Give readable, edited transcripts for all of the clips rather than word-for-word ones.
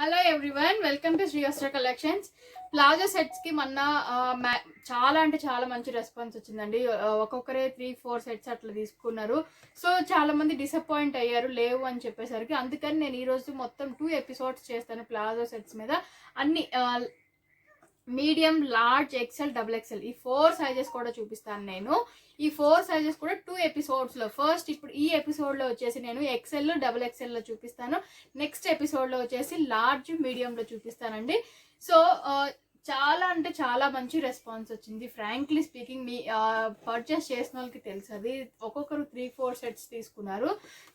Hello everyone, welcome to Srivastra collections. Palazzo sets కి మొన్న చాలా అంటే చాలా మంచి రెస్పాన్స్ వచ్చిందండి. ఒక్కొక్కరే 3-4 సెట్స్ అట్లా తీసుకున్నారు. సో చాలా మంది డిసప్పాయింట్ అయ్యారు లేవు అని చెప్పేసరికి. అందుకని నేను ఈరోజు మొత్తం 2 ఎపిసోడ్స్ చేస్తాను ప్లాజో సెట్స్ మీద. అన్ని medium, large, XL, double XL ఈ 4 సైజెస్ కూడా చూపిస్తాను నేను. ఈ 4 సైజెస్ కూడా 2 ఎపిసోడ్స్లో. ఫస్ట్ ఇప్పుడు ఈ ఎపిసోడ్లో వచ్చేసి నేను ఎక్సెల్, డబుల్ ఎక్సెల్లో చూపిస్తాను. నెక్స్ట్ ఎపిసోడ్లో వచ్చేసి లార్జ్, మీడియంలో చూపిస్తానండి. సో చాలా అంటే చాలా మంచి రెస్పాన్స్ వచ్చింది. ఫ్రాంక్లీ స్పీకింగ్, మీ పర్చేస్ చేసిన వాళ్ళకి తెలుసు. అది ఒక్కొక్కరు 3-4 సెట్స్ తీసుకున్నారు.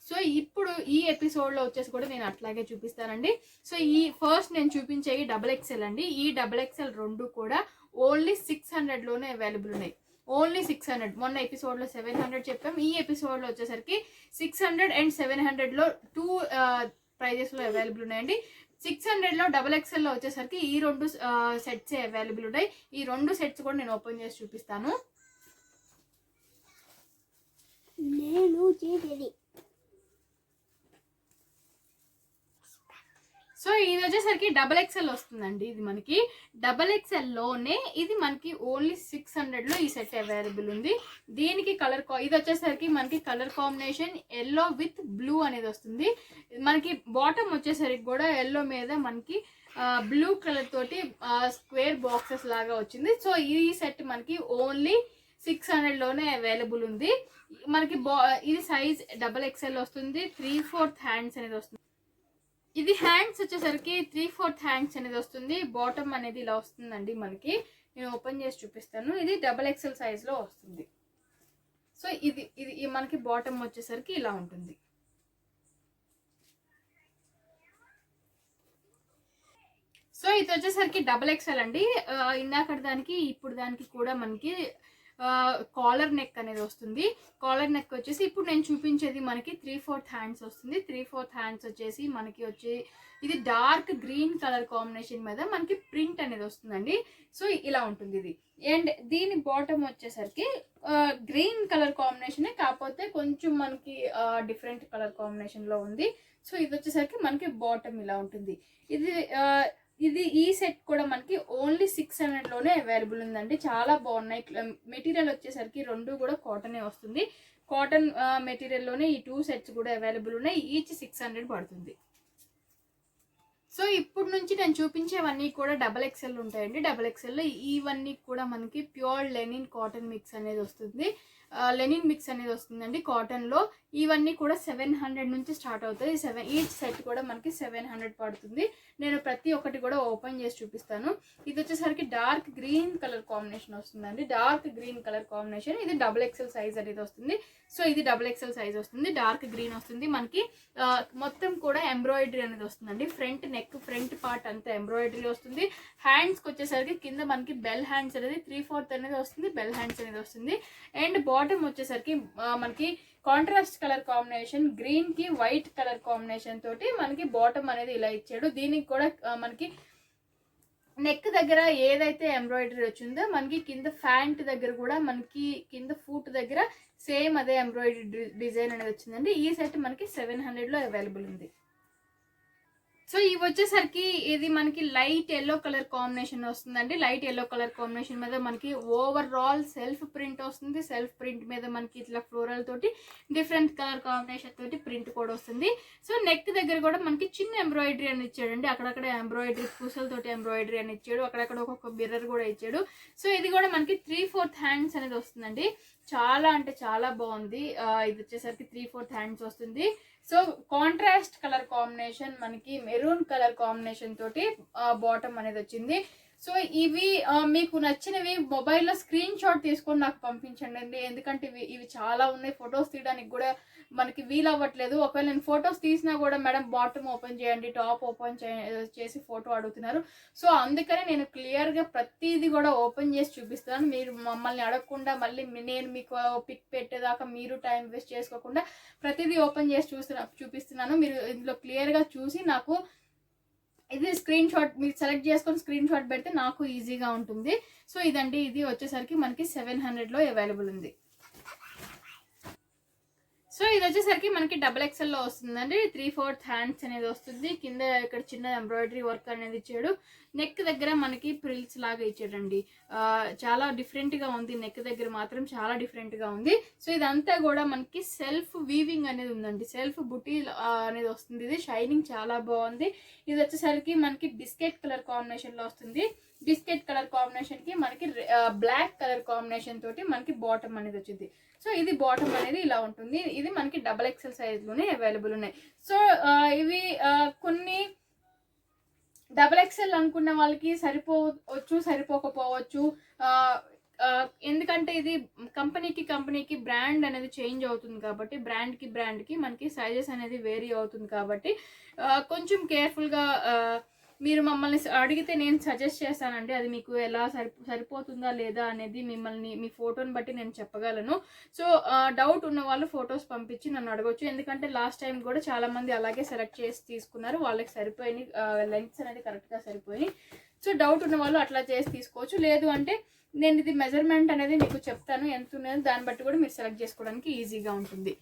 సో ఇప్పుడు ఈ ఎపిసోడ్లో వచ్చేసి కూడా నేను అట్లాగే చూపిస్తానండి. సో ఈ ఫస్ట్ నేను చూపించే డబుల్ ఎక్సెల్ అండి. ఈ డబుల్ ఎక్సెల్ రెండు కూడా ఓన్లీ 600లోనే అవైలబుల్ ఉన్నాయి. ఓన్లీ 600. మొన్న ఎపిసోడ్లో 700 చెప్పాం. ఈ ఎపిసోడ్లో వచ్చేసరికి 600 అండ్ 700లో 2 ప్రైజెస్లో అవైలబుల్ ఉన్నాయండి. 600లో డబుల్ ఎక్సెల్లో వచ్చేసరికి ఈ 2 సెట్స్ అవైలబుల్ ఉన్నాయి. ఈ 2 సెట్స్ కూడా నేను ఓపెన్ చేసి చూపిస్తాను. సో ఇది వచ్చేసరికి డబుల్ ఎక్సెల్ వస్తుందండి. ఇది మనకి డబుల్ ఎక్సెల్లోనే ఇది మనకి ఓన్లీ 600లో ఈ సెట్ అవైలబుల్ ఉంది. దీనికి ఇది వచ్చేసరికి మనకి colour combination yellow with blue అనేది వస్తుంది. మనకి బాటమ్ వచ్చేసరికి కూడా ఎల్లో మీద మనకి బ్లూ కలర్ తోటి స్క్వేర్ బాక్సెస్ లాగా వచ్చింది. సో ఈ సెట్ మనకి ఓన్లీ 600లోనే అవైలబుల్ ఉంది. మనకి ఇది సైజ్ డబుల్ ఎక్సెల్ వస్తుంది. 3/4 హ్యాండ్స్ అనేది వస్తుంది. ఇది హ్యాండ్స్ వచ్చేసరికి 3/4 హ్యాండ్స్ అనేది వస్తుంది. బాటమ్ అనేది ఇలా వస్తుందండి. మనకి నేను ఓపెన్ చేసి చూపిస్తాను. ఇది డబుల్ ఎక్సెల్ సైజ్లో వస్తుంది. సో ఇది మనకి బాటమ్ వచ్చేసరికి ఇలా ఉంటుంది. సో ఇది వచ్చేసరికి డబుల్ ఎక్సెల్ అండి. ఇందాక దానికి ఇప్పుడు దానికి కూడా మనకి కాలర్ నెక్ అనేది వస్తుంది. కాలర్ నెక్ వచ్చేసి ఇప్పుడు నేను చూపించేది మనకి 3/4 హ్యాండ్స్ వస్తుంది. 3/4 హ్యాండ్స్ వచ్చేసి మనకి ఇది డార్క్ గ్రీన్ కలర్ కాంబినేషన్ మీద మనకి ప్రింట్ అనేది వస్తుందండి. సో ఇలా ఉంటుంది ఇది. అండ్ దీని బాటమ్ వచ్చేసరికి గ్రీన్ కలర్ కాంబినేషన్, కాకపోతే కొంచెం మనకి డిఫరెంట్ కలర్ కాంబినేషన్లో ఉంది. సో ఇది వచ్చేసరికి మనకి బాటమ్ ఇలా ఉంటుంది. ఈ సెట్ కూడా మనకి ఓన్లీ 600లోనే అవైలబుల్ ఉందండి. చాలా బాగున్నాయి. మెటీరియల్ వచ్చేసరికి 2 కూడా కాటనే వస్తుంది. కాటన్ మెటీరియల్లోనే ఈ 2 సెట్స్ కూడా అవైలబుల్ ఉన్నాయి. ఈచ్ 600 పడుతుంది. సో ఇప్పుడు నుంచి నేను చూపించేవన్నీ కూడా డబల్ ఎక్సెల్ ఉంటాయండి. డబల్ ఎక్సెల్లో ఇవన్నీ కూడా మనకి ప్యూర్ లెనిన్ కాటన్ మిక్స్ అనేది వస్తుంది. లెనిన్ మిక్స్ అనేది వస్తుందండి కాటన్లో. ఇవన్నీ కూడా 700 నుంచి స్టార్ట్ అవుతుంది. ఈచ్ సెట్ కూడా మనకి 700 పడుతుంది. నేను ప్రతి ఒక్కటి కూడా ఓపెన్ చేసి చూపిస్తాను. ఇది వచ్చేసరికి డార్క్ గ్రీన్ కలర్ కాంబినేషన్ వస్తుందండి. Dark green colour combination. ఇది డబుల్ ఎక్సెల్ సైజ్ అనేది వస్తుంది. సో ఇది డబుల్ ఎక్సెల్ సైజ్ వస్తుంది. డార్క్ గ్రీన్ వస్తుంది. మనకి మొత్తం కూడా ఎంబ్రాయిడరీ అనేది వస్తుందండి. ఫ్రంట్ నెక్, ఫ్రంట్ పార్ట్ అంతా ఎంబ్రాయిడరీ వస్తుంది. హ్యాండ్స్కి వచ్చేసరికి కింద మనకి బెల్ హ్యాండ్స్ అనేది 3/4 అనేది వస్తుంది. బెల్ హ్యాండ్స్ అనేది వస్తుంది. అండ్ బాటమ్ వచ్చేసరికి మనకి కాంట్రాస్ట్ కలర్ కాంబినేషన్, గ్రీన్ కి వైట్ కలర్ కాంబినేషన్ తోటి మనకి బాటమ్ అనేది ఇలా ఇచ్చాడు. దీనికి కూడా మనకి నెక్ దగ్గర ఏదైతే ఎంబ్రాయిడరీ వచ్చిందో మనకి కింద ఫ్యాంట్ దగ్గర కూడా మనకి కింద ఫూట్ దగ్గర సేమ్ అదే ఎంబ్రాయిడరీ డిజైన్ అనేది వచ్చిందండి. ఈ సెట్ మనకి 700లో అవైలబుల్ ఉంది. సో ఇవి వచ్చేసరికి ఇది మనకి లైట్ ఎల్లో కలర్ కాంబినేషన్ వస్తుందండి. లైట్ ఎల్లో కలర్ కాంబినేషన్ మీద మనకి ఓవరాల్ సెల్ఫ్ ప్రింట్ వస్తుంది. సెల్ఫ్ ప్రింట్ మీద మనకి ఇట్లా ఫ్లోరల్ తోటి డిఫరెంట్ కలర్ కాంబినేషన్ తోటి ప్రింట్ కూడా వస్తుంది. సో నెక్ దగ్గర కూడా మనకి చిన్న ఎంబ్రాయిడరీ అని ఇచ్చాడండి. అక్కడక్కడ ఎంబ్రాయిడరీ పూసలతోటి ఎంబ్రాయిడరీ అని ఇచ్చాడు. అక్కడక్కడ ఒక్కొక్క మిర్రర్ కూడా ఇచ్చాడు. సో ఇది కూడా మనకి 3/4 హ్యాండ్స్ అనేది వస్తుందండి. చాలా అంటే చాలా బాగుంది. ఇది వచ్చేసరికి 3/4 హ్యాండ్స్ వస్తుంది. సో కాంట్రాస్ట్ కలర్ కాంబినేషన్, మనకి మెరూన్ కలర్ కాంబినేషన్ తోటి బాటమ్ అనేది వచ్చింది. సో ఇవి మీకు నచ్చినవి మొబైల్లో స్క్రీన్ షాట్ తీసుకొని నాకు పంపించండి. ఎందుకంటే ఇవి చాలా ఉన్నాయి. ఫొటోస్ తీయడానికి కూడా మనకి వీలు అవ్వట్లేదు. ఒకవేళ నేను ఫొటోస్ తీసినా కూడా మేడం బాటమ్ ఓపెన్ చేయండి, టాప్ ఓపెన్ చేసి ఫోటో అడుగుతున్నారు. సో అందుకనే నేను క్లియర్గా ప్రతిదీ కూడా ఓపెన్ చేసి చూపిస్తాను. మీరు మమ్మల్ని అడగకుండా మళ్ళీ నేను మీకు పిక్ పెట్టేదాకా మీరు టైం వేస్ట్ చేసుకోకుండా ప్రతిదీ ఓపెన్ చేసి చూపిస్తున్నాను. మీరు ఇందులో క్లియర్గా చూసి నాకు ఇది స్క్రీన్ షాట్ మీరు సెలెక్ట్ చేసుకొని స్క్రీన్ షాట్ పెడితే నాకు ఈజీగా ఉంటుంది. సో ఇదండి, ఇది వచ్చేసరికి మనకి 700లో అవైలబుల్ ఉంది. సో ఇది వచ్చేసరికి మనకి డబుల్ ఎక్స్ఎల్ లో వస్తుందండి. 3/4 హ్యాండ్స్ అనేది వస్తుంది. కింద ఇక్కడ చిన్న ఎంబ్రాయిడరీ వర్క్ అనేది ఇచ్చాడు. నెక్ దగ్గర మనకి ప్రిల్స్ లాగా ఇచ్చాడండి. చాలా డిఫరెంట్ గా ఉంది. నెక్ దగ్గర మాత్రం చాలా డిఫరెంట్ గా ఉంది. సో ఇదంతా కూడా మనకి సెల్ఫ్ వీవింగ్ అనేది ఉందండి. సెల్ఫ్ బుటీ అనేది వస్తుంది. ఇది షైనింగ్ చాలా బాగుంది. ఇది వచ్చేసరికి మనకి బిస్కెట్ కలర్ కాంబినేషన్ లో వస్తుంది. బిస్కెట్ కలర్ కాంబినేషన్ కి మనకి బ్లాక్ కలర్ కాంబినేషన్ తోటి మనకి బాటమ్ అనేది వచ్చింది. సో ఇది బాటమ్ అనేది ఇలా ఉంటుంది. ఇది మనకి డబల్ ఎక్సెల్ సైజ్ లోనే అవైలబుల్ ఉన్నాయి. సో ఇవి కొన్ని డబల్ ఎక్సెల్ అనుకున్న వాళ్ళకి సరిపోవచ్చు, సరిపోకపోవచ్చు. ఎందుకంటే ఇది కంపెనీకి బ్రాండ్ అనేది చేంజ్ అవుతుంది కాబట్టి బ్రాండ్కి మనకి సైజెస్ అనేది వేరీ అవుతుంది కాబట్టి కొంచెం కేర్ఫుల్గా మీరు మమ్మల్ని అడిగితే నేను సజెస్ట్ చేస్తానండి. అది మీకు ఎలా సరిపోతుందా లేదా అనేది మిమ్మల్ని మీ ఫోటోని బట్టి నేను చెప్పగలను. సో డౌట్ ఉన్న వాళ్ళు ఫొటోస్ పంపించి నన్ను అడగవచ్చు. ఎందుకంటే లాస్ట్ టైం కూడా చాలా మంది అలాగే సెలెక్ట్ చేసి తీసుకున్నారు. వాళ్ళకి సరిపోయినాయి, లెంగ్త్స్ అనేది కరెక్ట్గా సరిపోయినాయి. సో డౌట్ ఉన్న వాళ్ళు అట్లా చేసి తీసుకోవచ్చు. లేదు అంటే నేను ఇది మెజర్మెంట్ అనేది మీకు చెప్తాను ఎంత ఉన్నదో, దాన్ని బట్టి కూడా మీరు సెలెక్ట్ చేసుకోవడానికి ఈజీగా ఉంటుంది.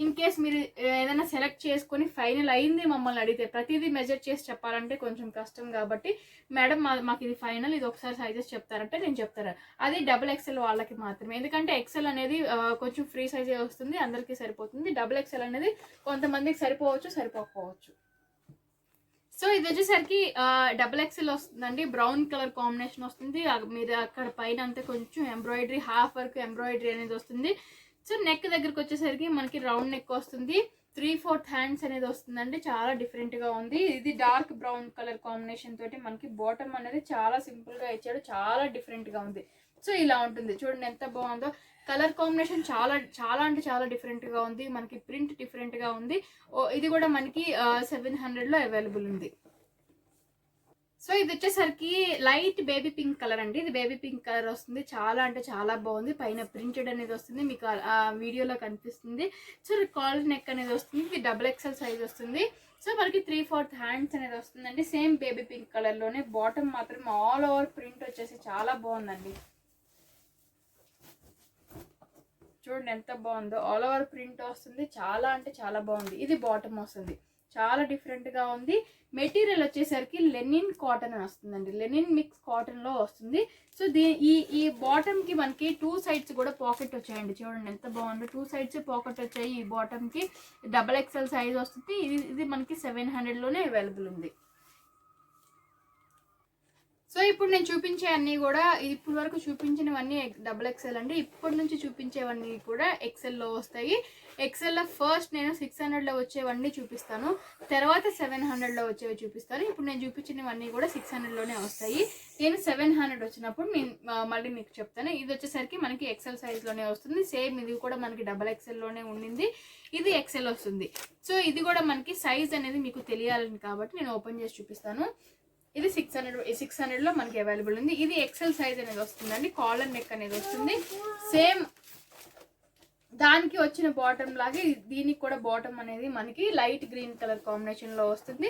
ఇన్ కేస్ మీరు ఏదైనా సెలెక్ట్ చేసుకొని ఫైనల్ అయింది మమ్మల్ని అడిగితే ప్రతిదీ మెజర్ చేసి చెప్పాలంటే కొంచెం కష్టం కాబట్టి మేడం మాకు ఇది ఫైనల్, ఇది ఒకసారి సైజెస్ చెప్తారంటే నేను చెప్తాను. అది డబుల్ ఎక్సెల్ వాళ్ళకి మాత్రమే. ఎందుకంటే ఎక్సెల్ అనేది కొంచెం ఫ్రీ సైజే వస్తుంది, అందరికీ సరిపోతుంది. డబుల్ ఎక్సెల్ అనేది కొంతమందికి సరిపోవచ్చు, సరిపోకపోవచ్చు. సో ఇది వచ్చేసరికి డబుల్ ఎక్సెల్ వస్తుందండి. బ్రౌన్ కలర్ కాంబినేషన్ వస్తుంది. మీరు అక్కడ పైన అంతా కొంచెం ఎంబ్రాయిడరీ, హాఫ్ వర్క్ ఎంబ్రాయిడరీ అనేది వస్తుంది. సో నెక్ దగ్గరకు వచ్చేసరికి మనకి రౌండ్ నెక్ వస్తుంది. 3/4 హ్యాండ్స్ అనేది వస్తుందండి. చాలా డిఫరెంట్ గా ఉంది. ఇది డార్క్ బ్రౌన్ కలర్ కాంబినేషన్ తోటి మనకి బాటమ్ అనేది చాలా సింపుల్ గా ఇచ్చాడు. చాలా డిఫరెంట్ గా ఉంది. సో ఇలా ఉంటుంది. చూడండి ఎంత బాగుందో. కలర్ కాంబినేషన్ చాలా చాలా అంటే చాలా డిఫరెంట్ గా ఉంది. మనకి ప్రింట్ డిఫరెంట్ గా ఉంది. ఇది కూడా మనకి 700 లో అవైలబుల్ ఉంది. సో ఇది వచ్చేసరికి లైట్ బేబీ పింక్ కలర్ అండి. ఇది బేబీ పింక్ కలర్ వస్తుంది. చాలా అంటే చాలా బాగుంది. పైన ప్రింటెడ్ అనేది వస్తుంది, మీకు వీడియోలో కనిపిస్తుంది. సో కాలర్ నెక్ అనేది వస్తుంది. ఇది డబుల్ ఎక్సెల్ సైజ్ వస్తుంది. సో మనకి 3/4 హ్యాండ్స్ అనేది వస్తుందండి. సేమ్ బేబీ పింక్ కలర్ లోనే. బాటమ్ మాత్రం ఆల్ ఓవర్ ప్రింట్ వచ్చేసి చాలా బాగుందండి. చూడండి ఎంత బాగుందో. ఆల్ ఓవర్ ప్రింట్ వస్తుంది. చాలా అంటే చాలా బాగుంది. ఇది బాటమ్ వస్తుంది. చాలా డిఫరెంట్ గా ఉంది. మెటీరియల్ వచ్చేసరికి లెనిన్ కాటన్ వస్తుందండి. లెనిన్ మిక్స్ కాటన్ లో వస్తుంది. సో ఈ బాటమ్ కి మనకి 2 సైడ్స్ కూడా పాకెట్ వచ్చాయండి. చూడండి ఎంత బాగుందో. 2 సైడ్స్ పాకెట్ వచ్చాయి. ఈ బాటమ్ కి డబల్ ఎక్సెల్ సైజ్ వస్తుంది. ఇది మనకి 700 లోనే అవైలబుల్ ఉంది. సో ఇప్పుడు నేను చూపించే అన్నీ కూడా ఇప్పుడు వరకు చూపించినవన్నీ డబుల్ ఎక్సెల్ అండి. ఇప్పటి నుంచి చూపించేవన్నీ కూడా ఎక్సెల్లో వస్తాయి. ఎక్సెల్లో ఫస్ట్ నేను 600లో వచ్చేవన్నీ చూపిస్తాను, తర్వాత 700లో వచ్చేవి చూపిస్తాను. ఇప్పుడు నేను చూపించినవన్నీ కూడా 600లోనే వస్తాయి. నేను 700 వచ్చినప్పుడు నేను మళ్ళీ మీకు చెప్తాను. ఇది వచ్చేసరికి మనకి ఎక్సెల్ సైజ్లోనే వస్తుంది. సేమ్ ఇది కూడా మనకి డబల్ ఎక్సెల్లోనే ఉండింది. ఇది ఎక్సెల్ వస్తుంది. సో ఇది కూడా మనకి సైజ్ అనేది మీకు తెలియాలని కాబట్టి నేను ఓపెన్ చేసి చూపిస్తాను. ఇది 600లో మనకి అవైలబుల్ ఉంది. ఇది ఎక్సెల్ సైజ్ అనేది వస్తుందండి. కాలర్ నెక్ అనేది వస్తుంది. సేమ్ దానికి వచ్చిన బాటమ్ లాగే దీనికి కూడా బాటమ్ అనేది మనకి లైట్ గ్రీన్ కలర్ కాంబినేషన్ లో వస్తుంది.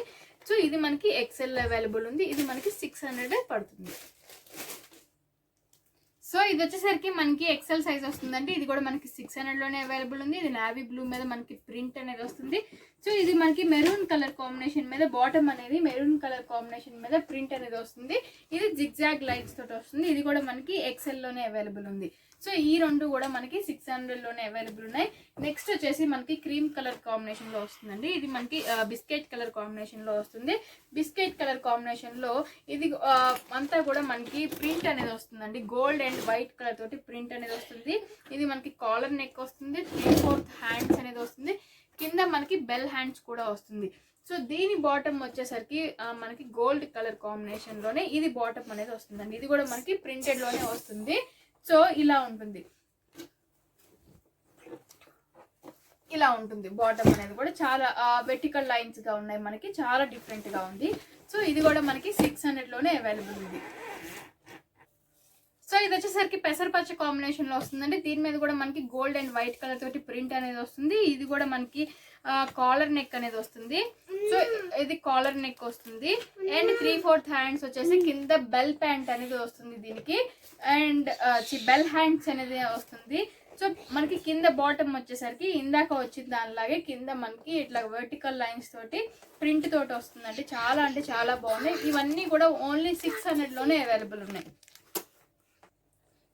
సో ఇది మనకి ఎక్సెల్ అవైలబుల్ ఉంది. ఇది మనకి 600 పడుతుంది. సో ఇది వచ్చేసరికి మనకి ఎక్సెల్ సైజ్ వస్తుందండి. ఇది కూడా మనకి 600లోనే అవైలబుల్ ఉంది. ఇది నావీ బ్లూ మీద మనకి ప్రింట్ అనేది వస్తుంది. సో ఇది మనకి మెరూన్ కలర్ కాంబినేషన్ మీద బాటమ్ అనేది మెరూన్ కలర్ కాంబినేషన్ మీద ప్రింట్ అనేది వస్తుంది. ఇది జిగ్జాగ్ లైన్స్ తోటి వస్తుంది. ఇది కూడా మనకి ఎక్సెల్లోనే అవైలబుల్ ఉంది. సో ఈ రెండు కూడా మనకి 600లోనే అవైలబుల్ ఉన్నాయి. నెక్స్ట్ వచ్చేసి మనకి క్రీమ్ కలర్ కాంబినేషన్ లో వస్తుందండి. ఇది మనకి బిస్కెట్ కలర్ కాంబినేషన్ లో వస్తుంది. బిస్కెట్ కలర్ కాంబినేషన్ లో ఇది అంతా కూడా మనకి ప్రింట్ అనేది వస్తుందండి. గోల్డ్ అండ్ వైట్ కలర్ తోటి ప్రింట్ అనేది వస్తుంది. ఇది మనకి కాలర్ నెక్ వస్తుంది. 3/4 హ్యాండ్స్ అనేది వస్తుంది. కింద మనకి బెల్ హ్యాండ్స్ కూడా వస్తుంది. సో దీని బాటమ్ వచ్చేసరికి మనకి గోల్డ్ కలర్ కాంబినేషన్ లోనే ఇది బాటమ్ అనేది వస్తుందండి. ఇది కూడా మనకి ప్రింటెడ్ లోనే వస్తుంది. సో ఇలా ఉంటుంది. ఇలా ఉంటుంది బాటమ్ అనేది కూడా. చాలా వెర్టికల్ లైన్స్ గా ఉన్నాయి మనకి. చాలా డిఫరెంట్ గా ఉంది. సో ఇది కూడా మనకి 600లోనే అవైలబుల్ ఉంది. సో ఇది వచ్చేసరికి పెసరపచ్చ కాంబినేషన్ లో వస్తుందండి. దీని మీద కూడా మనకి గోల్డ్ అండ్ వైట్ కలర్ తోటి ప్రింట్ అనేది వస్తుంది. ఇది కూడా మనకి కాలర్ నెక్ అనేది వస్తుంది. సో ఇది కాలర్ నెక్ వస్తుంది. అండ్ 3/4 హ్యాండ్స్ వచ్చేసి కింద బెల్ ప్యాంట్ అనేది వస్తుంది దీనికి. అండ్ బెల్ హ్యాండ్స్ అనేది వస్తుంది. సో మనకి కింద బాటమ్ వచ్చేసరికి ఇందాక వచ్చిన దానిలాగే కింద మనకి ఇట్లా వర్టికల్ లైన్స్ తోటి ప్రింట్ తోటి వస్తుందండి. చాలా అంటే చాలా బాగున్నాయి. ఇవన్నీ కూడా ఓన్లీ 600లోనే అవైలబుల్ ఉన్నాయి.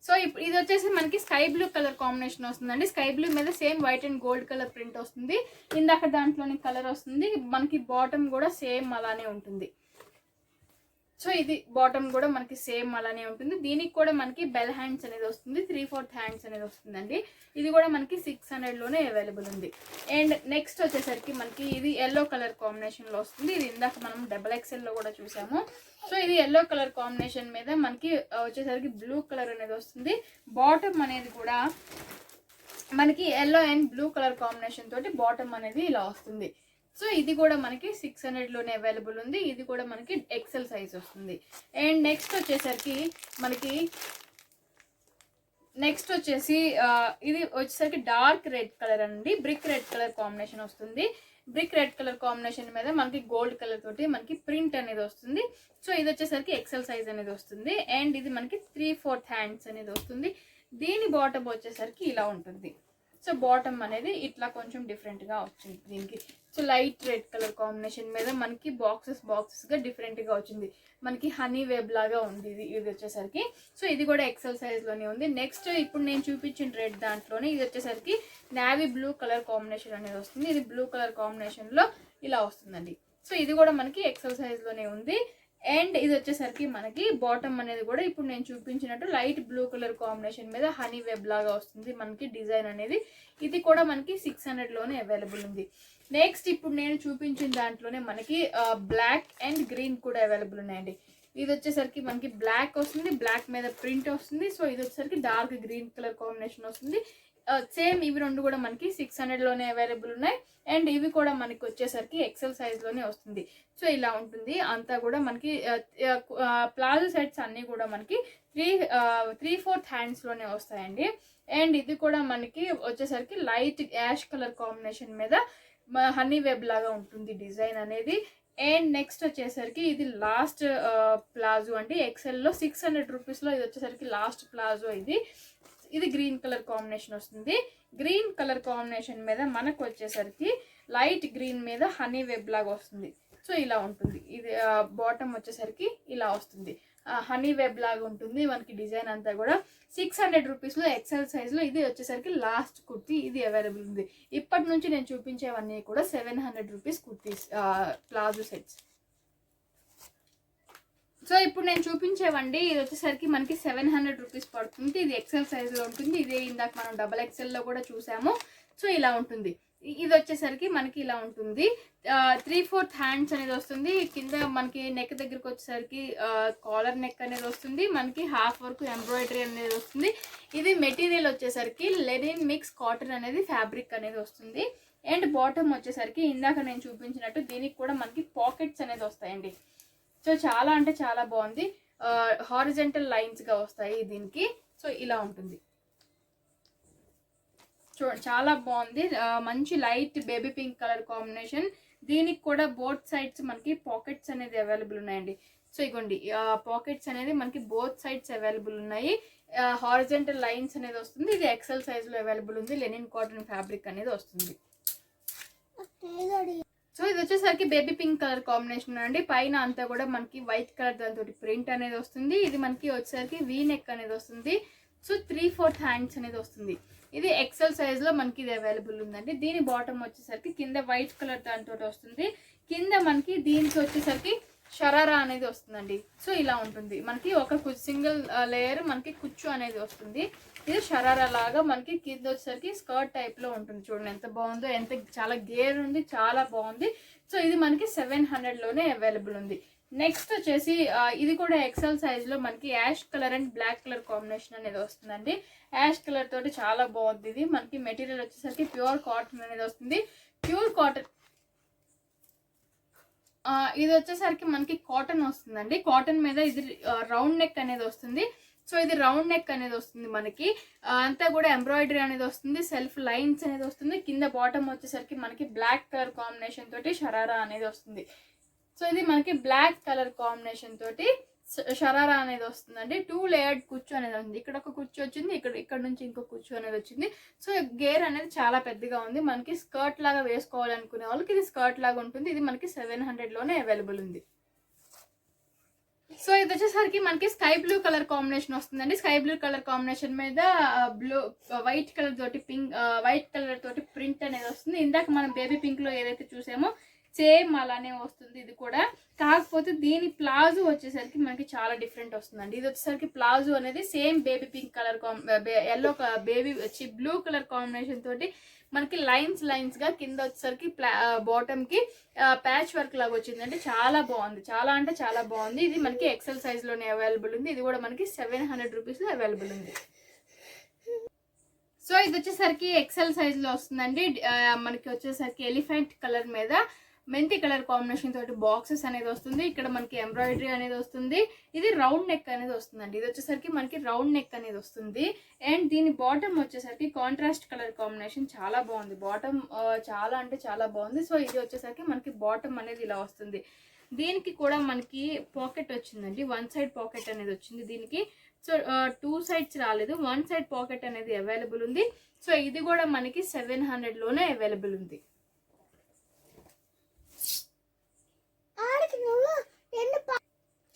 సో ఇప్పుడు ఇది వచ్చేసి మనకి స్కై బ్లూ కలర్ కాంబినేషన్ వస్తుందండి. స్కై బ్లూ మీద same white and gold colour print వస్తుంది. ఇందాక దాంట్లోని కలర్ వస్తుంది. మనకి బాటమ్ కూడా సేమ్ అలానే ఉంటుంది. సో ఇది బాటమ్ కూడా మనకి సేమ్ అలానే ఉంటుంది. దీనికి కూడా మనకి బెల్ హ్యాండ్స్ అనేది వస్తుంది, 3/4 హ్యాండ్స్ అనేది వస్తుందండి. ఇది కూడా మనకి 600లోనే అవైలబుల్ ఉంది. అండ్ నెక్స్ట్ వచ్చేసరికి మనకి ఇది ఎల్లో కలర్ కాంబినేషన్లో వస్తుంది. ఇది ఇందాక మనం XXL లో కూడా చూసాము. సో ఇది ఎల్లో కలర్ కాంబినేషన్ మీద మనకి వచ్చేసరికి బ్లూ కలర్ అనేది వస్తుంది. బాటమ్ అనేది కూడా మనకి yellow and blue colour combination తోటి బాటమ్ అనేది ఇలా వస్తుంది. సో ఇది కూడా మనకి 600లోనే అవైలబుల్ ఉంది. ఇది కూడా మనకి XL సైజ్ వస్తుంది. అండ్ నెక్స్ట్ వచ్చేసరికి మనకి ఇది వచ్చేసరికి డార్క్ రెడ్ కలర్ అండి. బ్రిక్ రెడ్ కలర్ కాంబినేషన్ వస్తుంది. బ్రిక్ రెడ్ కలర్ కాంబినేషన్ మీద మనకి గోల్డ్ కలర్ తోటి మనకి ప్రింట్ అనేది వస్తుంది. సో ఇది వచ్చేసరికి XL సైజ్ అనేది వస్తుంది. అండ్ ఇది మనకి 3/4 హ్యాండ్స్ అనేది వస్తుంది. దీని బాటమ్ వచ్చేసరికి ఇలా ఉంటుంది. సో బాటమ్ అనేది ఇట్లా కొంచెం డిఫరెంట్గా వచ్చింది దీనికి. So light red colour combination మీద మనకి బాక్సెస్గా డిఫరెంట్గా వచ్చింది. మనకి హనీ వెబ్ లాగా ఉంది ఇది వచ్చేసరికి. సో ఇది కూడా XL సైజ్లోనే ఉంది. నెక్స్ట్ ఇప్పుడు నేను చూపించిన రెడ్ దాంట్లోనే ఇది వచ్చేసరికి నావీ బ్లూ కలర్ కాంబినేషన్ అనేది వస్తుంది. ఇది బ్లూ కలర్ కాంబినేషన్లో ఇలా వస్తుందండి. సో ఇది కూడా మనకి XL సైజ్లోనే ఉంది. అండ్ ఇది వచ్చేసరికి మనకి బాటమ్ అనేది కూడా ఇప్పుడు నేను చూపించినట్టు లైట్ బ్లూ కలర్ కాంబినేషన్ మీద హనీ వెబ్ లాగా వస్తుంది మనకి డిజైన్ అనేది. ఇది కూడా మనకి 600లోనే అవైలబుల్ ఉంది. నెక్స్ట్ ఇప్పుడు నేను చూపించిన దాంట్లోనే మనకి బ్లాక్ అండ్ గ్రీన్ కూడా అవైలబుల్ ఉన్నాయండి. ఇది వచ్చేసరికి మనకి బ్లాక్ వస్తుంది, బ్లాక్ మీద ప్రింట్ వస్తుంది. సో ఇది వచ్చేసరికి డార్క్ గ్రీన్ కలర్ కాంబినేషన్ వస్తుంది. సేమ్ ఇవి రెండు కూడా మనకి 600లోనే అవైలబుల్ ఉన్నాయి. అండ్ ఇవి కూడా మనకి వచ్చేసరికి XL సైజ్లోనే వస్తుంది. సో ఇలా ఉంటుంది అంతా కూడా మనకి. ప్లాజో సెట్స్ అన్నీ కూడా మనకి 3/4 హ్యాండ్స్లోనే వస్తాయండి. అండ్ ఇది కూడా మనకి వచ్చేసరికి లైట్ యాష్ కలర్ కాంబినేషన్ మీద హనీ వెబ్ లాగా ఉంటుంది డిజైన్ అనేది. అండ్ నెక్స్ట్ వచ్చేసరికి ఇది లాస్ట్ ప్లాజో అండి. XLలో 600 రూపీస్లో ఇది వచ్చేసరికి లాస్ట్ ప్లాజో. ఇది గ్రీన్ కలర్ కాంబినేషన్ వస్తుంది. గ్రీన్ కలర్ కాంబినేషన్ మీద మనకు వచ్చేసరికి లైట్ గ్రీన్ మీద హనీ వెబ్ లాగా వస్తుంది. సో ఇలా ఉంటుంది. ఇది బాటమ్ వచ్చేసరికి ఇలా వస్తుంది, హనీ వెబ్ లాగా ఉంటుంది మనకి డిజైన్ అంతా కూడా. 600 రూపీస్లో XL సైజ్లో ఇది వచ్చేసరికి లాస్ట్ కుర్తీ ఇది అవైలబుల్ ఉంది. ఇప్పటి నుంచి నేను చూపించేవన్నీ కూడా 700 rupees kurtis palazzo sets. So ఇప్పుడు నేను చూపించేవండి ఇది వచ్చేసరికి మనకి 700 రూపీస్ పడుతుంది. ఇది XL సైజులో ఉంటుంది. ఇదే ఇందాక మనం XXLలో కూడా చూసాము. సో ఇలా ఉంటుంది. ఇది వచ్చేసరికి మనకి ఇలా ఉంటుంది. 3/4 హ్యాండ్స్ అనేది వస్తుంది. కింద మనకి నెక్ దగ్గరికి వచ్చేసరికి కాలర్ నెక్ అనేది వస్తుంది. మనకి హాఫ్ వరకు ఎంబ్రాయిడరీ అనేది వస్తుంది. ఇది మెటీరియల్ వచ్చేసరికి లెనిన్ మిక్స్ కాటన్ అనేది ఫ్యాబ్రిక్ అనేది వస్తుంది. అండ్ బాటమ్ వచ్చేసరికి ఇందాక నేను చూపించినట్టు దీనికి కూడా మనకి పాకెట్స్ అనేది వస్తాయండి. సో చాలా అంటే చాలా బాగుంది. హారిజంటల్ లైన్స్గా వస్తాయి దీనికి. సో ఇలా ఉంటుంది. చాలా బాగుంది. మంచి light baby pink colour combination. దీనికి కూడా బోత్ సైడ్స్ మనకి పాకెట్స్ అనేది అవైలబుల్ ఉన్నాయండి. సో ఇగోండి పాకెట్స్ అనేది మనకి బోత్ సైడ్స్ అవైలబుల్ ఉన్నాయి. హారిజంటల్ లైన్స్ అనేది వస్తుంది. ఇది XL సైజ్లో అవైలబుల్ ఉంది. లెనిన్ కాటన్ ఫ్యాబ్రిక్ అనేది వస్తుంది. సో ఇది వచ్చేసరికి బేబీ పింక్ కలర్ కాంబినేషన్ అండి. పైన అంతా కూడా మనకి వైట్ కలర్ దాంతో ప్రింట్ అనేది వస్తుంది. ఇది మనకి వచ్చేసరికి వీ నెక్ అనేది వస్తుంది. సో 3/4 హ్యాండ్స్ అనేది వస్తుంది. ఇది XL సైజ్లో మనకి ఇది అవైలబుల్ ఉందండి. దీని బాటమ్ వచ్చేసరికి కింద వైట్ కలర్ దాంతో వస్తుంది. కింద మనకి దీనికి వచ్చేసరికి షరారా అనేది వస్తుందండి. సో ఇలా ఉంటుంది. మనకి ఒక సింగిల్ లేయర్ మనకి కుచ్చు అనేది వస్తుంది. ఇది షరారా లాగా మనకి కింద వచ్చేసరికి స్కర్ట్ టైప్లో ఉంటుంది. చూడండి ఎంత బాగుందో, చాలా గేర్ ఉంది, చాలా బాగుంది. సో ఇది మనకి 700లోనే అవైలబుల్ ఉంది. నెక్స్ట్ వచ్చేసి ఇది కూడా XL సైజ్లో మనకి ash colour and black colour combination అనేది వస్తుందండి. యాష్ కలర్ తోటి చాలా బాగుంది. ఇది మనకి మెటీరియల్ వచ్చేసరికి ప్యూర్ కాటన్ అనేది వస్తుంది. ప్యూర్ కాటన్ ఇది వచ్చేసరికి మనకి కాటన్ వస్తుందండి. కాటన్ మీద ఇది రౌండ్ నెక్ అనేది వస్తుంది. సో ఇది రౌండ్ నెక్ అనేది వస్తుంది మనకి. అంతా కూడా ఎంబ్రాయిడరీ అనేది వస్తుంది. సెల్ఫ్ లైన్స్ అనేది వస్తుంది. కింద బాటమ్ వచ్చేసరికి మనకి బ్లాక్ కలర్ కాంబినేషన్ తోటి షరారా అనేది వస్తుంది. సో ఇది మనకి బ్లాక్ కలర్ కాంబినేషన్ తోటి షరారా అనేది వస్తుందండి. 2 లేయర్డ్ కుచ్చు అనేది ఉంది. ఇక్కడ ఒక కుచ్చు వచ్చింది, ఇక్కడ నుంచి ఇంకో కుచ్చు అనేది వచ్చింది. సో గేర్ అనేది చాలా పెద్దగా ఉంది. మనకి స్కర్ట్ లాగా వేసుకోవాలనుకునే వాళ్ళకి ఇది స్కర్ట్ లాగా ఉంటుంది. ఇది మనకి 700లోనే అవైలబుల్ ఉంది. సో ఇది వచ్చేసరికి మనకి స్కై బ్లూ కలర్ కాంబినేషన్ వస్తుందండి. స్కై బ్లూ కలర్ కాంబినేషన్ మీద వైట్ కలర్ తోటి వైట్ కలర్ తోటి ప్రింట్ అనేది వస్తుంది. ఇందాక మనం బేబీ పింక్ లో ఏదైతే చూసామో సేమ్ అలానే వస్తుంది ఇది కూడా. కాకపోతే దీని ప్లాజో వచ్చేసరికి మనకి చాలా డిఫరెంట్ వస్తుందండి. ఇది వచ్చేసరికి ప్లాజో అనేది same baby pink colour yellow baby వచ్చి బ్లూ కలర్ కాంబినేషన్ తోటి మనకి లైన్స్ గా కింద వచ్చేసరికి బాటమ్ కి ప్యాచ్ వర్క్ లాగా వచ్చిందంటే చాలా బాగుంది. చాలా అంటే చాలా బాగుంది. ఇది మనకి ఎక్సెల్ సైజ్ లోనే అవైలబుల్ ఉంది. ఇది కూడా మనకి 700 రూపీస్ లో అవైలబుల్ ఉంది. సో ఇది వచ్చేసరికి ఎక్సెల్ సైజ్ లో వస్తుందండి. మనకి వచ్చేసరికి ఎలిఫెంట్ కలర్ మీద మెంతి కలర్ కాంబినేషన్ తోటి బాక్సెస్ అనేది వస్తుంది. ఇక్కడ మనకి ఎంబ్రాయిడరీ అనేది వస్తుంది. ఇది రౌండ్ నెక్ అనేది వస్తుందండి. ఇది వచ్చేసరికి మనకి రౌండ్ నెక్ అనేది వస్తుంది. అండ్ దీని బాటమ్ వచ్చేసరికి కాంట్రాస్ట్ కలర్ కాంబినేషన్ చాలా బాగుంది. బాటమ్ చాలా అంటే చాలా బాగుంది. సో ఇది వచ్చేసరికి మనకి బాటమ్ అనేది ఇలా వస్తుంది. దీనికి కూడా మనకి పాకెట్ వచ్చిందండి. 1 సైడ్ పాకెట్ అనేది వచ్చింది దీనికి. సో 2 సైడ్స్ రాలేదు, 1 సైడ్ పాకెట్ అనేది అవైలబుల్ ఉంది. సో ఇది కూడా మనకి 700లోనే అవైలబుల్ ఉంది.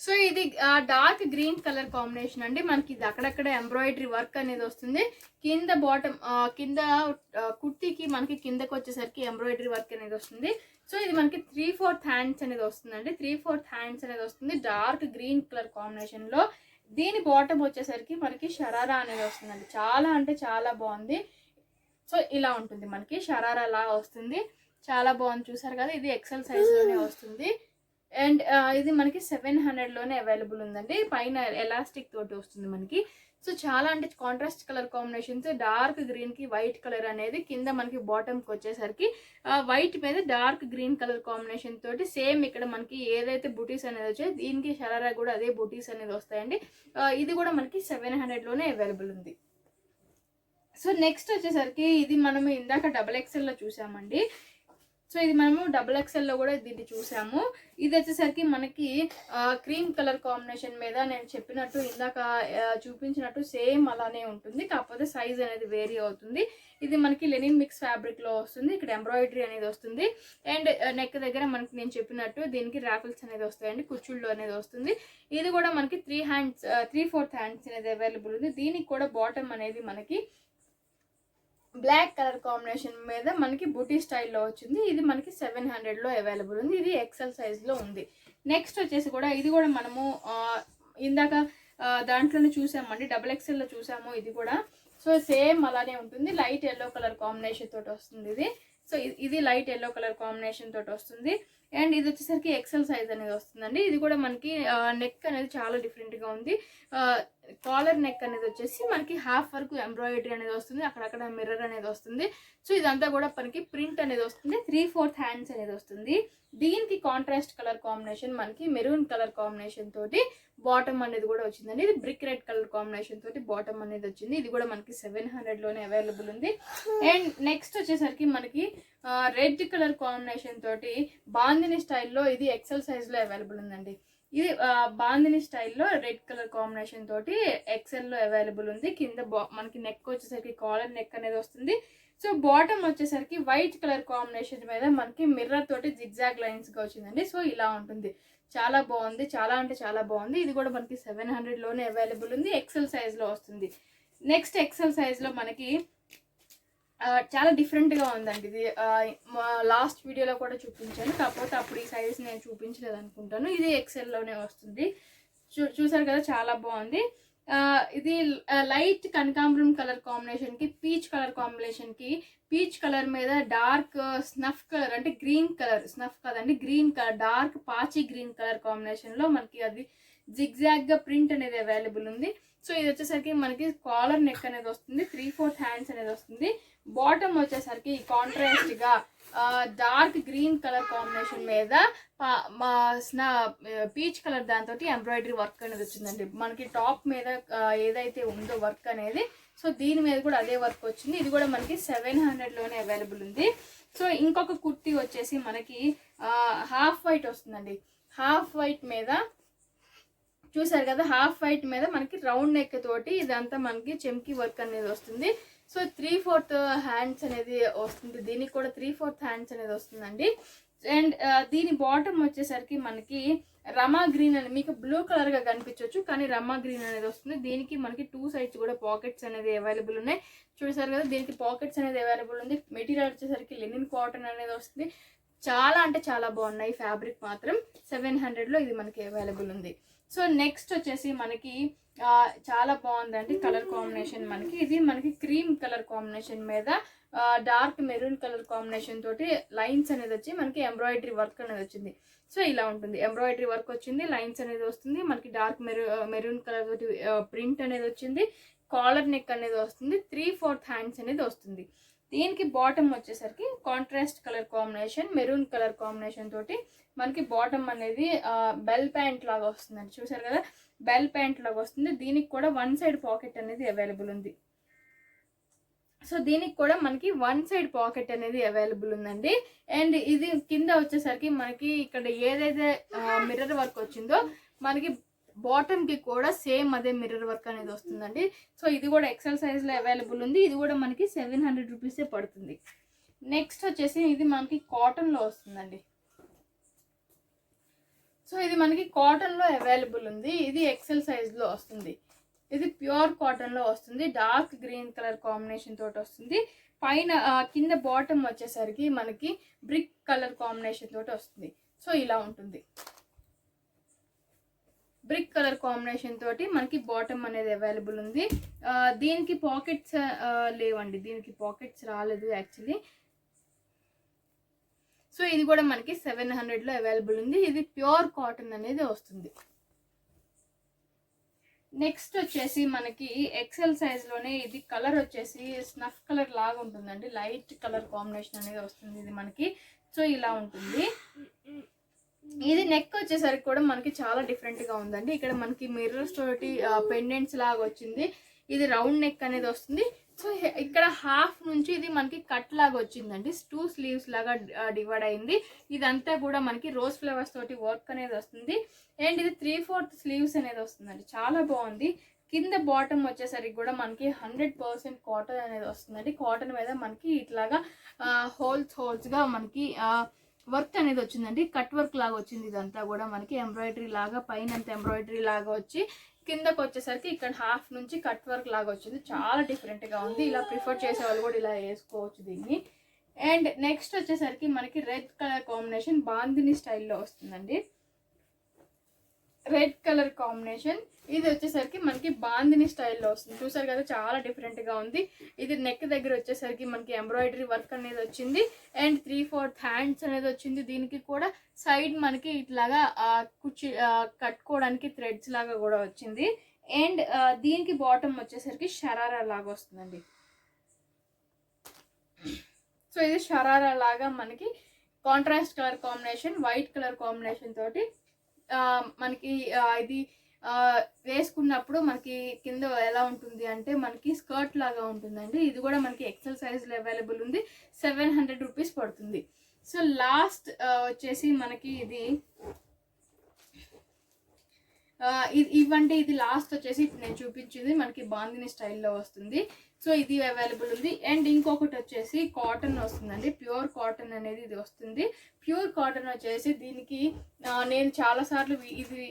సో ఇది డార్క్ గ్రీన్ కలర్ కాంబినేషన్ అండి. మనకి ఇది అక్కడక్కడ ఎంబ్రాయిడరీ వర్క్ అనేది వస్తుంది. కింద బాటమ్ కింద కుర్తీకి మనకి కిందకి వచ్చేసరికి ఎంబ్రాయిడరీ వర్క్ అనేది వస్తుంది. సో ఇది మనకి 3/4 హ్యాండ్స్ అనేది వస్తుందండి. 3/4 హ్యాండ్స్ అనేది వస్తుంది డార్క్ గ్రీన్ కలర్ కాంబినేషన్ లో. దీని బాటమ్ వచ్చేసరికి మనకి షరారా అనేది వస్తుందండి. చాలా అంటే చాలా బాగుంది. సో ఇలా ఉంటుంది మనకి షరారా లా వస్తుంది. చాలా బాగుంది. చూసారు కదా, ఇది ఎక్సెల్ సైజ్ లోనే వస్తుంది. అండ్ ఇది మనకి 700లోనే అవైలబుల్ ఉందండి. పైన ఎలాస్టిక్ తోటి వస్తుంది మనకి. సో చాలా అంటే contrast colour combinations, dark green కి వైట్ కలర్ అనేది కింద మనకి బాటమ్ కి వచ్చేసరికి వైట్ మీద డార్క్ గ్రీన్ కలర్ కాంబినేషన్ తోటి సేమ్ ఇక్కడ మనకి ఏదైతే బుటీస్ అనేది వచ్చాయో దీనికి షరారా కూడా అదే బుటీస్ అనేది వస్తాయండి. ఇది కూడా మనకి 700లోనే అవైలబుల్ ఉంది. సో నెక్స్ట్ వచ్చేసరికి ఇది మనం ఇందాక XXL లో చూసామండి. సో ఇది మనము XXL లో కూడా దీన్ని చూసాము. ఇది వచ్చేసరికి మనకి క్రీమ్ కలర్ కాంబినేషన్ మీద నేను చెప్పినట్టు ఇందాక చూపించినట్టు సేమ్ అలానే ఉంటుంది. కాకపోతే సైజ్ అనేది వేరీ అవుతుంది. ఇది మనకి లెనిన్ మిక్స్ ఫ్యాబ్రిక్ లో వస్తుంది. ఇక్కడ ఎంబ్రాయిడరీ అనేది వస్తుంది. అండ్ నెక్ దగ్గర మనకి నేను చెప్పినట్టు దీనికి రాఫిల్స్ అనేది వస్తాయండి, కుచ్చుళ్ళు అనేది వస్తుంది. ఇది కూడా మనకి 3/4 హ్యాండ్స్ అనేది అవైలబుల్ ఉంది. దీనికి కూడా బాటమ్ అనేది మనకి బ్లాక్ కలర్ కాంబినేషన్ మీద మనకి బూటీ స్టైల్లో వచ్చింది. ఇది మనకి 700లో అవైలబుల్ ఉంది. ఇది ఎక్సెల్ సైజ్ లో ఉంది. నెక్స్ట్ వచ్చేసి కూడా ఇది కూడా మనము ఇందాక దాంట్లోనే చూసామండి, XXL లో చూసాము. ఇది కూడా సో సేమ్ అలానే ఉంటుంది. లైట్ ఎల్లో కలర్ కాంబినేషన్ తోటి వస్తుంది ఇది. సో ఇది లైట్ ఎల్లో కలర్ కాంబినేషన్ తోటి వస్తుంది. అండ్ ఇది వచ్చేసరికి ఎక్సెల్ సైజ్ అనేది వస్తుందండి. ఇది కూడా మనకి నెక్ అనేది చాలా డిఫరెంట్ గా ఉంది. కాలర్ నెక్ అనేది వచ్చేసి మనకి హాఫ్ వరకు ఎంబ్రాయిడరీ అనేది వస్తుంది. అక్కడక్కడ మిర్రర్ అనేది వస్తుంది. సో ఇదంతా కూడా మనకి ప్రింట్ అనేది వస్తుంది. 3/4 హ్యాండ్స్ అనేది వస్తుంది. దీనికి కాంట్రాస్ట్ కలర్ కాంబినేషన్ మనకి మెరూన్ కలర్ కాంబినేషన్ తోటి బాటమ్ అనేది కూడా వచ్చిందండి. ఇది బ్రిక్ రెడ్ కలర్ కాంబినేషన్ తోటి బాటమ్ అనేది వచ్చింది. ఇది కూడా మనకి 700లోనే అవైలబుల్ ఉంది. అండ్ నెక్స్ట్ వచ్చేసరికి మనకి రెడ్ కలర్ కాంబినేషన్ తోటి బాందిని స్టైల్లో ఇది ఎక్సెల్ సైజ్ లో అవైలబుల్ ఉందండి. ఇది బాందిని స్టైల్లో రెడ్ కలర్ కాంబినేషన్ తోటి ఎక్సెల్ లో అవైలబుల్ ఉంది. కింద మనకి నెక్ వచ్చేసరికి కాలర్ నెక్ అనేది వస్తుంది. సో బాటమ్ వచ్చేసరికి వైట్ కలర్ కాంబినేషన్ మీద మనకి మిర్రర్ తోటి జిగ్జాగ్ లైన్స్ గా వచ్చిందండి. సో ఇలా ఉంటుంది. చాలా బాగుంది. చాలా అంటే చాలా బాగుంది. ఇది కూడా మనకి 700లోనే అవైలబుల్ ఉంది. ఎక్సెల్ సైజ్ లో వస్తుంది. నెక్స్ట్ ఎక్సెల్ సైజ్ లో మనకి చాలా డిఫరెంట్ గా ఉందండి. ఇది లాస్ట్ వీడియోలో కూడా చూపించాను. కాకపోతే అప్పుడు ఈ సైజ్ నేను చూపించలేదు అనుకుంటాను. ఇది ఎక్సెల్ లోనే వస్తుంది. చూసారు కదా, చాలా బాగుంది. ఇది లైట్ కనకాంబరం కలర్ కాంబినేషన్ కి పీచ్ కలర్ కాంబినేషన్ కి పీచ్ కలర్ మీద డార్క్ స్నఫ్ కలర్ అంటే గ్రీన్ కలర్, స్నఫ్ కదండి, గ్రీన్ కలర్, డార్క్ పాచి గ్రీన్ కలర్ కాంబినేషన్ లో మనకి అది జిగ్జాగ్ గా ప్రింట్ అనేది అవైలబుల్ ఉంది. సో ఇది వచ్చేసరికి మనకి కాలర్ నెక్ అనేది వస్తుంది. 3/4 హ్యాండ్స్ అనేది వస్తుంది. బాటమ్ వచ్చేసరికి కాంట్రాస్ట్ గా డార్క్ గ్రీన్ కలర్ కాంబినేషన్ మీద పీచ్ కలర్ దాంతో ఎంబ్రాయిడరీ వర్క్ అనేది వచ్చిందండి. మనకి టాప్ మీద ఏదైతే ఉందో వర్క్ అనేది, సో దీని మీద కూడా అదే వర్క్ వచ్చింది. ఇది కూడా మనకి 700లోనే అవైలబుల్ ఉంది. సో ఇంకొక కుర్తీ వచ్చేసి మనకి హాఫ్ వైట్ వస్తుందండి. హాఫ్ వైట్ మీద చూసారు కదా, హాఫ్ వైట్ మీద మనకి రౌండ్ నెక్ తోటి ఇదంతా మనకి చెమ్కి వర్క్ అనేది వస్తుంది. సో 3/4 హ్యాండ్స్ అనేది వస్తుంది, దీనికి కూడా 3/4 హ్యాండ్స్ అనేది వస్తుందండి. అండ్ దీని బాటమ్ వచ్చేసరికి మనకి రమా గ్రీన్ అని మీకు బ్లూ కలర్ గా కనిపించవచ్చు, కానీ రమా గ్రీన్ అనేది వస్తుంది. దీనికి మనకి 2 సైడ్స్ కూడా పాకెట్స్ అనేది అవైలబుల్ ఉన్నాయి. చూసారు కదా, దీనికి పాకెట్స్ అనేది అవైలబుల్ ఉంది. మెటీరియల్ వచ్చేసరికి లినిన్ కాటన్ అనేది వస్తుంది. చాలా అంటే చాలా బాగున్నాయి. ఫ్యాబ్రిక్ మాత్రం 700లో ఇది మనకి అవైలబుల్ ఉంది. సో నెక్స్ట్ వచ్చేసి మనకి చాలా బాగుందండి కలర్ కాంబినేషన్. మనకి ఇది మనకి క్రీమ్ కలర్ కాంబినేషన్ మీద డార్క్ మెరూన్ కలర్ కాంబినేషన్ తోటి లైన్స్ అనేది వచ్చి మనకి ఎంబ్రాయిడరీ వర్క్ అనేది వచ్చింది. సో ఇలా ఉంటుంది, ఎంబ్రాయిడరీ వర్క్ వచ్చింది, లైన్స్ అనేది వస్తుంది, మనకి డార్క్ మెరూన్ కలర్ తోటి ప్రింట్ అనేది వచ్చింది, కాలర్ నెక్ అనేది వస్తుంది, 3/4 హ్యాండ్స్ అనేది వస్తుంది. దీనికి బాటమ్ వచ్చేసరికి contrast colour combination maroon colour combination తోటి మనకి బాటమ్ అనేది బెల్ ప్యాంట్ లాగా వస్తుందండి. చూసారు కదా, బెల్ ప్యాంట్ లాగా వస్తుంది. దీనికి కూడా 1 సైడ్ పాకెట్ అనేది అవైలబుల్ ఉంది. సో దీనికి కూడా మనకి 1 సైడ్ పాకెట్ అనేది అవైలబుల్ ఉందండి. అండ్ ఇది కింద వచ్చేసరికి మనకి ఇక్కడ ఏదైతే మిర్రర్ వర్క్ వచ్చిందో మనకి బాటమ్ కి కూడా సేమ్ అదే మిర్రర్ వర్క్ అనేది వస్తుందండి. సో ఇది కూడా ఎక్సెల్ సైజ్ లో అవైలబుల్ ఉంది. ఇది కూడా మనకి 700 రూపీసే పడుతుంది. నెక్స్ట్ వచ్చేసి ఇది మనకి కాటన్ లో వస్తుందండి. సో ఇది మనకి కాటన్ లో అవైలబుల్ ఉంది. ఇది ఎక్సెల్ సైజ్ లో వస్తుంది. ఇది ప్యూర్ కాటన్ లో వస్తుంది. డార్క్ గ్రీన్ కలర్ కాంబినేషన్ తోటి వస్తుంది. పైన కింద బాటమ్ వచ్చేసరికి మనకి బ్రిక్ కలర్ కాంబినేషన్ తోటి వస్తుంది. సో ఇలా ఉంటుంది. బ్రిక్ కలర్ కాంబినేషన్ తోటి మనకి బాటమ్ అనేది అవైలబుల్ ఉంది. దీనికి పాకెట్స్ లేవండి, దీనికి పాకెట్స్ రాలేదు యాక్చువల్లీ. సో ఇది కూడా మనకి 700లో అవైలబుల్ ఉంది. ఇది ప్యూర్ కాటన్ అనేది వస్తుంది. నెక్స్ట్ వచ్చేసి మనకి ఎక్సెల్ సైజ్ లోనే ఇది కలర్ వచ్చేసి స్నఫ్ కలర్ లాగా ఉంటుందండి, లైట్ కలర్ కాంబినేషన్ అనేది వస్తుంది ఇది మనకి. సో ఇలా ఉంటుంది. ఇది నెక్ వచ్చేసరికి కూడా మనకి చాలా డిఫరెంట్ గా ఉందండి. ఇక్కడ మనకి మిర్రర్స్ తోటి పెండెంట్స్ లాగా వచ్చింది. ఇది రౌండ్ నెక్ అనేది వస్తుంది. సో ఇక్కడ హాఫ్ నుంచి ఇది మనకి కట్ లాగా వచ్చిందండి, 2 స్లీవ్స్ లాగా డివైడ్ అయింది. ఇదంతా కూడా మనకి రోజ్ ఫ్లవర్స్ తోటి వర్క్ అనేది వస్తుంది. అండ్ ఇది 3/4 స్లీవ్స్ అనేది వస్తుందండి, చాలా బాగుంది. కింద బాటమ్ వచ్చేసరికి కూడా మనకి 100% కాటన్ అనేది వస్తుందండి. కాటన్ మీద మనకి ఇట్లాగా హోల్స్ గా మనకి వర్క్ అనేది వచ్చిందండి, కట్ వర్క్ లాగా వచ్చింది. ఇదంతా కూడా మనకి ఎంబ్రాయిడరీ లాగా పైన ఎంబ్రాయిడరీ లాగా వచ్చి కిందకు వచ్చేసరికి ఇక్కడ హాఫ్ నుంచి కట్ వర్క్ లాగా వచ్చింది. చాలా డిఫరెంట్ గా ఉంది. ఇలా ప్రిఫర్ చేసే వాళ్ళు కూడా ఇలా వేసుకోవచ్చు దీన్ని. అండ్ నెక్స్ట్ వచ్చేసరికి మనకి రెడ్ కలర్ కాంబినేషన్ బాందిని స్టైల్లో వస్తుందండి. రెడ్ కలర్ కాంబినేషన్ ఇది వచ్చేసరికి మనకి బాందిని స్టైల్లో వస్తుంది. చూసారు కదా, చాలా డిఫరెంట్ గా ఉంది. ఇది నెక్ దగ్గర వచ్చేసరికి మనకి ఎంబ్రాయిడరీ వర్క్ అనేది వచ్చింది. అండ్ 3/4 హ్యాండ్స్ అనేది వచ్చింది. దీనికి కూడా సైడ్ మనకి ఇట్లాగా కుర్చీ కట్టుకోవడానికి థ్రెడ్స్ లాగా కూడా వచ్చింది. అండ్ దీనికి బాటమ్ వచ్చేసరికి షరారా లాగా వస్తుందండి. సో ఇది షరారా లాగా మనకి contrast colour combination white colour combination తోటి మనకి ఇది వేసుకున్నప్పుడు మనకి కింద ఎలా ఉంటుంది అంటే మనకి స్కర్ట్ లాగా ఉంటుందండి. ఇది కూడా మనకి ఎక్సెల్ సైజ్లో అవైలబుల్ ఉంది. 700 రూపీస్ పడుతుంది. సో లాస్ట్ వచ్చేసి మనకి ఇది ఇవంటే ఇది లాస్ట్ వచ్చేసి ఇప్పుడు నేను చూపించింది మనకి బాందిని స్టైల్లో వస్తుంది. సో ఇది అవైలబుల్ ఉంది. అండ్ ఇంకొకటి వచ్చేసి కాటన్ వస్తుందండి, ప్యూర్ కాటన్ అనేది ఇది వస్తుంది. ప్యూర్ కాటన్ వచ్చేసి దీనికి నేను చాలా సార్లు ఇది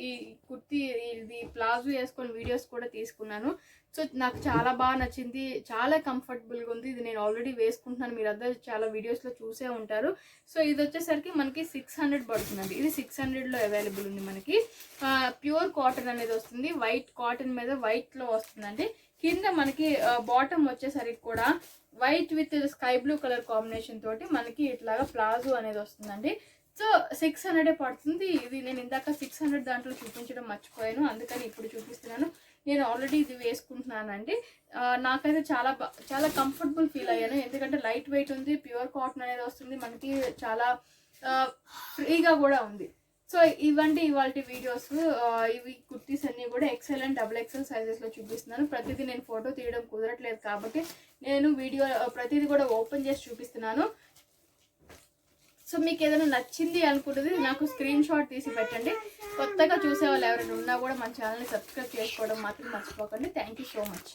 కుర్తీ ఇది ప్లాజో వేసుకొని వీడియోస్ కూడా తీసుకున్నాను. సో నాకు చాలా బాగా నచ్చింది, చాలా కంఫర్టబుల్గా ఉంది. ఇది నేను ఆల్రెడీ వేసుకుంటున్నాను, మీరు అందరూ చాలా వీడియోస్లో చూసే ఉంటారు. సో ఇది వచ్చేసరికి మనకి 600 పడుతుందండి. ఇది 600లో అవైలబుల్ ఉంది. మనకి ప్యూర్ కాటన్ అనేది వస్తుంది. వైట్ కాటన్ మీద వైట్లో వస్తుందండి. కింద మనకి బాటమ్ వచ్చేసరికి కూడా white with sky blue colour combination తోటి మనకి ఇట్లాగా ప్లాజో అనేది వస్తుందండి. సో 600 పడుతుంది. ఇది నేను ఇందాక 600 దాంట్లో చూపించడం మర్చిపోయాను, అందుకని ఇప్పుడు చూపిస్తున్నాను. నేను ఆల్రెడీ ఇది వేసుకుంటున్నానండి. నాకైతే చాలా కంఫర్టబుల్ ఫీల్ అయ్యాను, ఎందుకంటే లైట్ వెయిట్ ఉంది, ప్యూర్ కాటన్ అనేది వస్తుంది, మనకి చాలా ఫ్రీగా కూడా ఉంది. సో ఇవండి ఇవాళ వీడియోస్. ఇవి కుర్తీస్ అన్నీ కూడా ఎక్సెల్ అండ్ XXL సైజెస్లో చూపిస్తున్నాను. ప్రతిదీ నేను ఫోటో తీయడం కుదరట్లేదు కాబట్టి నేను వీడియో ప్రతిదీ కూడా ఓపెన్ చేసి చూపిస్తున్నాను. సో మీకు ఏదైనా నచ్చింది అనుకుంటుంది నాకు స్క్రీన్ షాట్ తీసి పెట్టండి. కొత్తగా చూసే వాళ్ళు ఎవరైనా ఉన్నా కూడా మన ఛానల్ని సబ్స్క్రైబ్ చేసుకోవడం మాత్రం మర్చిపోకండి. Thank you so much.